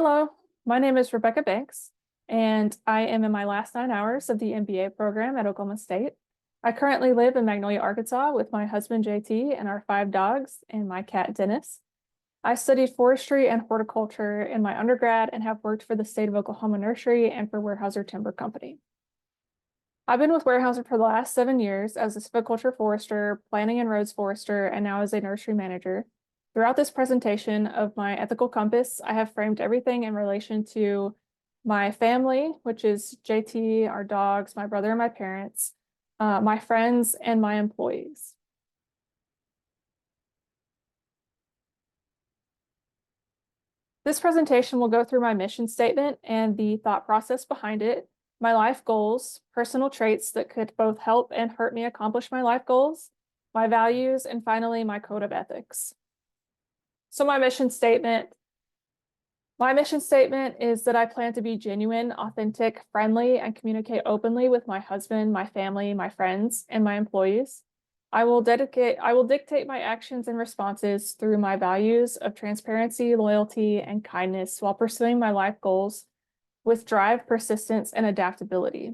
Hello, my name is Rebekah Banks, and I am in my last 9 hours of the MBA program at Oklahoma State. I currently live in Magnolia, Arkansas with my husband JT and our 5 dogs and my cat Dennis. I studied forestry and horticulture in my undergrad and have worked for the state of Oklahoma Nursery and for Weyerhaeuser Timber Company. I've been with Weyerhaeuser for the last 7 years as a silviculture forester, planting and roads forester, and now as a nursery manager. Throughout this presentation of my ethical compass, I have framed everything in relation to my family, which is JT, our dogs, my brother and my parents, my friends, and my employees. This presentation will go through my mission statement and the thought process behind it, my life goals, personal traits that could both help and hurt me accomplish my life goals, my values, and finally, my code of ethics. So my mission statement is that I plan to be genuine, authentic, friendly, and communicate openly with my husband, my family, my friends, and my employees. I will dictate my actions and responses through my values of transparency, loyalty, and kindness while pursuing my life goals with drive, persistence, and adaptability.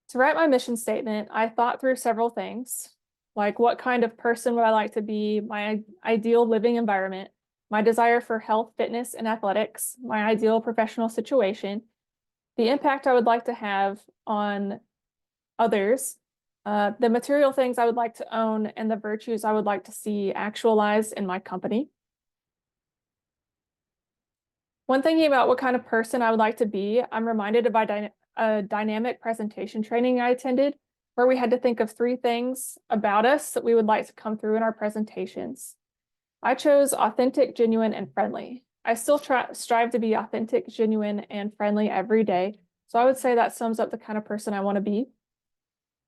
To write my mission statement, I thought through several things, like what kind of person would I like to be, my ideal living environment, my desire for health, fitness, and athletics, my ideal professional situation, the impact I would like to have on others, the material things I would like to own, and the virtues I would like to see actualized in my company. When thinking about what kind of person I would like to be, I'm reminded of a dynamic presentation training I attended, where we had to think of 3 things about us that we would like to come through in our presentations. I chose authentic, genuine, and friendly. I still strive to be authentic, genuine, and friendly every day, so I would say that sums up the kind of person I want to be.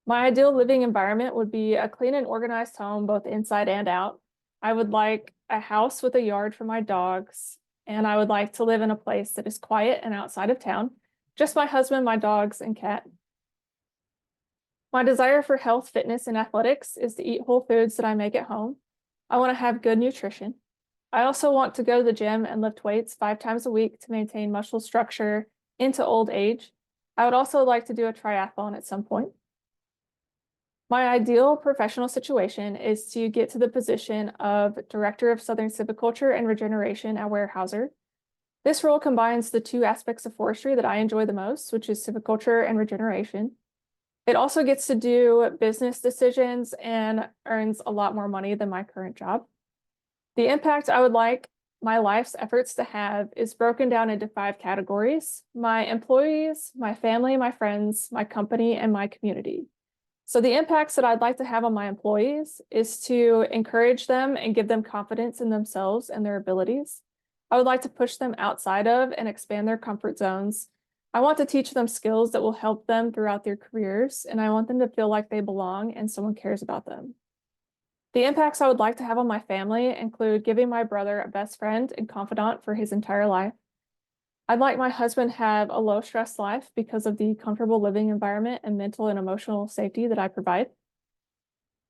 My ideal living environment would be a clean and organized home, both inside and out. I would like a house with a yard for my dogs, and I would like to live in a place that is quiet and outside of town. Just my husband, my dogs, and cat. My desire for health, fitness, and athletics is to eat whole foods that I make at home. I want to have good nutrition. I also want to go to the gym and lift weights 5 times a week to maintain muscle structure into old age. I would also like to do a triathlon at some point. My ideal professional situation is to get to the position of Director of Southern Silviculture and Regeneration at Weyerhaeuser. This role combines the 2 aspects of forestry that I enjoy the most, which is silviculture and regeneration. It also gets to do business decisions and earns a lot more money than my current job. The impact I would like my life's efforts to have is broken down into 5 categories: my employees, my family, my friends, my company, and my community. So the impacts that I'd like to have on my employees is to encourage them and give them confidence in themselves and their abilities. I would like to push them outside of and expand their comfort zones. I want to teach them skills that will help them throughout their careers, and I want them to feel like they belong and someone cares about them. The impacts I would like to have on my family include giving my brother a best friend and confidant for his entire life. I'd like my husband to have a low stress life because of the comfortable living environment and mental and emotional safety that I provide.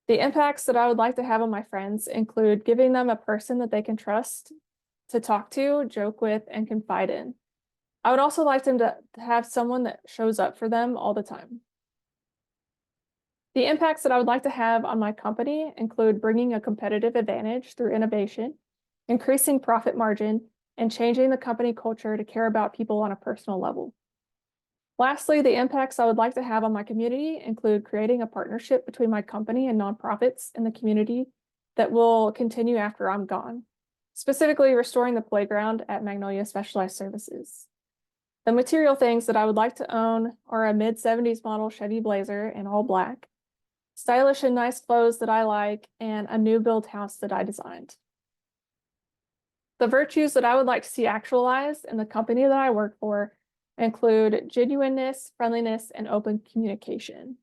The impacts that I would like to have on my friends include giving them a person that they can trust to talk to, joke with, and confide in. I would also like them to have someone that shows up for them all the time. The impacts that I would like to have on my company include bringing a competitive advantage through innovation, increasing profit margin, and changing the company culture to care about people on a personal level. Lastly, the impacts I would like to have on my community include creating a partnership between my company and nonprofits in the community that will continue after I'm gone, specifically restoring the playground at Magnolia Specialized Services. The material things that I would like to own are a mid-70s model Chevy Blazer in all black, stylish and nice clothes that I like, and a new build house that I designed. The virtues that I would like to see actualized in the company that I work for include genuineness, friendliness, and open communication.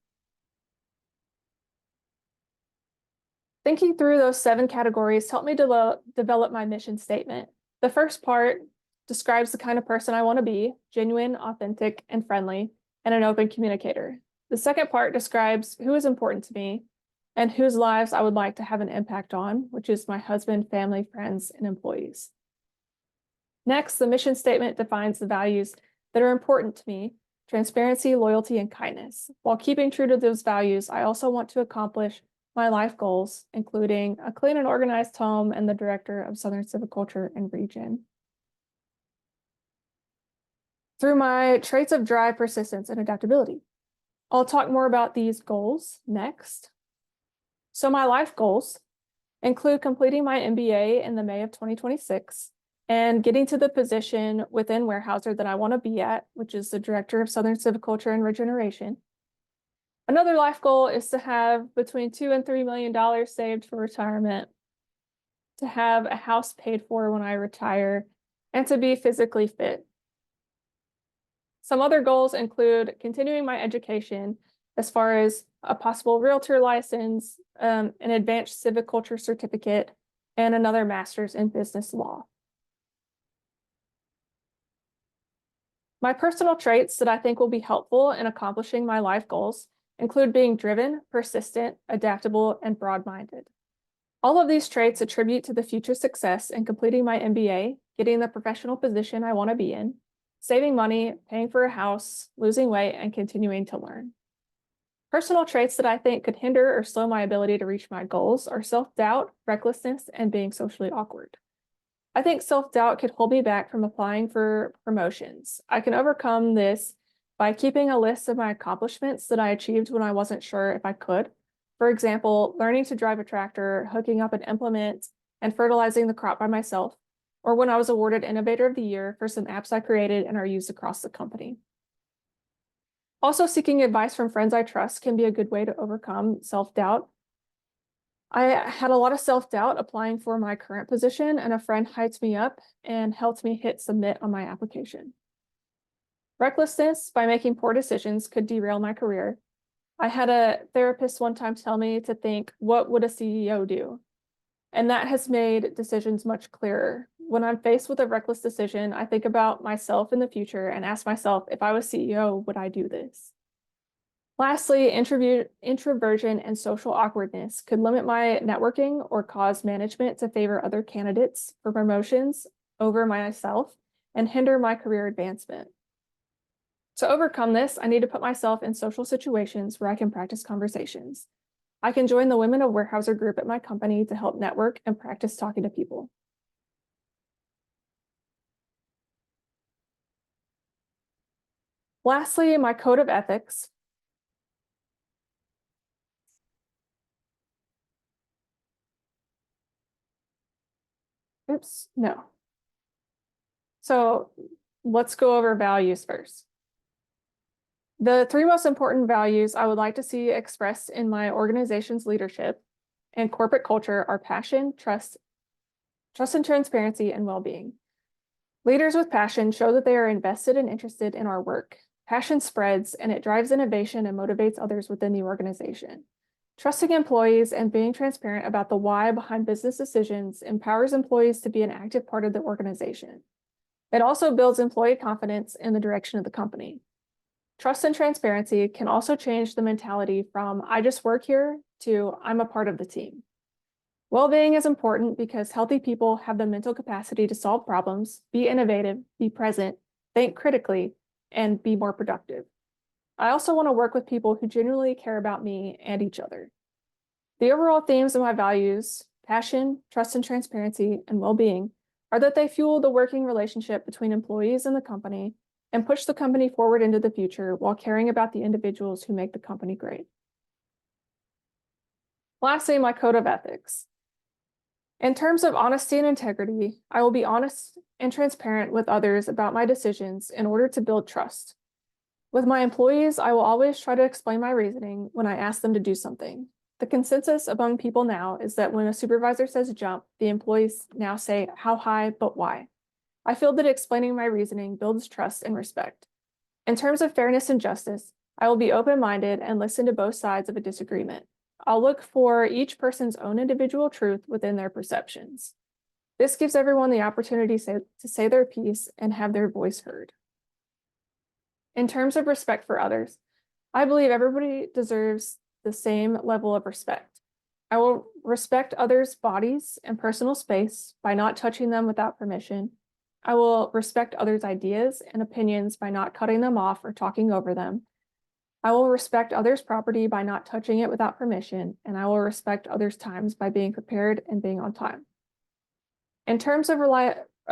Thinking through those 7 categories helped me develop my mission statement. The first part describes the kind of person I want to be: genuine, authentic, and friendly, and an open communicator. The second part describes who is important to me. and whose lives I would like to have an impact on, which is my husband, family, friends, and employees. Next, the mission statement defines the values that are important to me: transparency, loyalty, and kindness. While keeping true to those values, I also want to accomplish my life goals, including a clean and organized home and the director of Southern Civiculture and Region. Through my traits of drive, persistence, and adaptability. I'll talk more about these goals next. So my life goals include completing my MBA in the May of 2026 and getting to the position within Weyerhaeuser that I want to be at, which is the Director of Southern Civiculture and Regeneration. Another life goal is to have between $2 and $3 million saved for retirement, to have a house paid for when I retire, and to be physically fit. Some other goals include continuing my education as far as a possible realtor license, an advanced civiculture certificate, and another master's in business law. My personal traits that I think will be helpful in accomplishing my life goals include being driven, persistent, adaptable, and broad-minded. All of these traits attribute to the future success in completing my MBA, getting the professional position I want to be in, saving money, paying for a house, losing weight, and continuing to learn. Personal traits that I think could hinder or slow my ability to reach my goals are self-doubt, recklessness, and being socially awkward. I think self-doubt could hold me back from applying for promotions. I can overcome this by keeping a list of my accomplishments that I achieved when I wasn't sure if I could. For example, learning to drive a tractor, hooking up an implement, and fertilizing the crop by myself, or when I was awarded Innovator of the Year for some apps I created and are used across the company. Also, seeking advice from friends I trust can be a good way to overcome self-doubt. I had a lot of self-doubt applying for my current position, and a friend hyped me up and helped me hit submit on my application. Recklessness by making poor decisions could derail my career. I had a therapist one time tell me to think, what would a CEO do? And that has made decisions much clearer. When I'm faced with a reckless decision, I think about myself in the future and ask myself, if I was CEO, would I do this? Lastly, introversion and social awkwardness could limit my networking or cause management to favor other candidates for promotions over myself and hinder my career advancement. To overcome this, I need to put myself in social situations where I can practice conversations. I can join the Women of Weyerhaeuser group at my company to help network and practice talking to people. Lastly, my code of ethics. Oops, no. So let's go over values first. The three most important values I would like to see expressed in my organization's leadership and corporate culture are passion, trust and transparency, and well-being. Leaders with passion show that they are invested and interested in our work. Passion spreads, and it drives innovation and motivates others within the organization. Trusting employees and being transparent about the why behind business decisions empowers employees to be an active part of the organization. It also builds employee confidence in the direction of the company. Trust and transparency can also change the mentality from "I just work here" to "I'm a part of the team." Well-being is important because healthy people have the mental capacity to solve problems, be innovative, be present, think critically, and be more productive. I also want to work with people who genuinely care about me and each other. The overall themes of my values, passion, trust and transparency, and well-being, are that they fuel the working relationship between employees and the company and push the company forward into the future while caring about the individuals who make the company great. Lastly, my code of ethics. In terms of honesty and integrity, I will be honest and transparent with others about my decisions in order to build trust. With my employees, I will always try to explain my reasoning when I ask them to do something. The consensus among people now is that when a supervisor says jump, the employees now say, "How high, but why?" I feel that explaining my reasoning builds trust and respect. In terms of fairness and justice, I will be open-minded and listen to both sides of a disagreement. I'll look for each person's own individual truth within their perceptions. This gives everyone the opportunity to say their piece and have their voice heard. In terms of respect for others, I believe everybody deserves the same level of respect. I will respect others' bodies and personal space by not touching them without permission. I will respect others' ideas and opinions by not cutting them off or talking over them. I will respect others' property by not touching it without permission, and I will respect others' times by being prepared and being on time. In terms of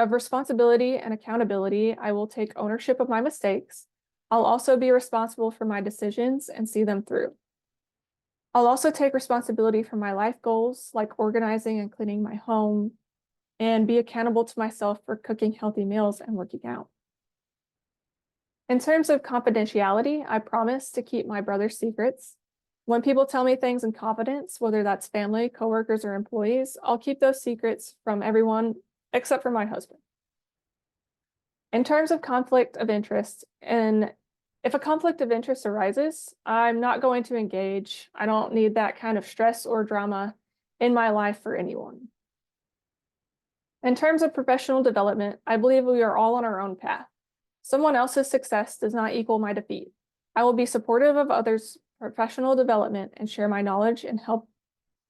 responsibility and accountability, I will take ownership of my mistakes. I'll also be responsible for my decisions and see them through. I'll also take responsibility for my life goals, like organizing and cleaning my home, and be accountable to myself for cooking healthy meals and working out. In terms of confidentiality, I promise to keep my brother's secrets. When people tell me things in confidence, whether that's family, coworkers, or employees, I'll keep those secrets from everyone except for my husband. In terms of conflict of interest, and if a conflict of interest arises, I'm not going to engage. I don't need that kind of stress or drama in my life for anyone. In terms of professional development, I believe we are all on our own path. Someone else's success does not equal my defeat. I will be supportive of others' professional development and share my knowledge and help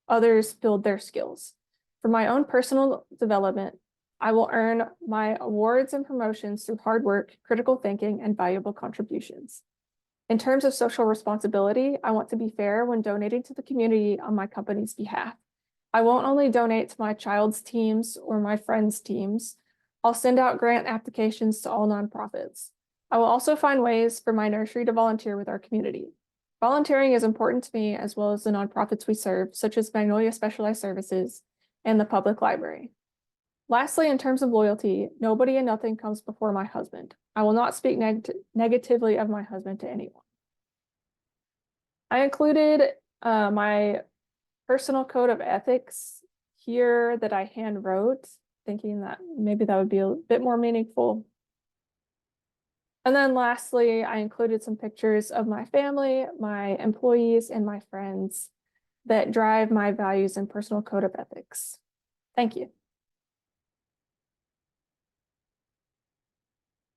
others build their skills. For my own personal development, I will earn my awards and promotions through hard work, critical thinking, and valuable contributions. In terms of social responsibility, I want to be fair when donating to the community on my company's behalf. I won't only donate to my child's teams or my friends' teams. I'll send out grant applications to all nonprofits. I will also find ways for my nursery to volunteer with our community. Volunteering is important to me as well as the nonprofits we serve, such as Magnolia Specialized Services and the public library. Lastly, in terms of loyalty, nobody and nothing comes before my husband. I will not speak negatively of my husband to anyone. I included my personal code of ethics here that I hand wrote, thinking that maybe that would be a bit more meaningful. And then lastly, I included some pictures of my family, my employees, and my friends that drive my values and personal code of ethics. Thank you.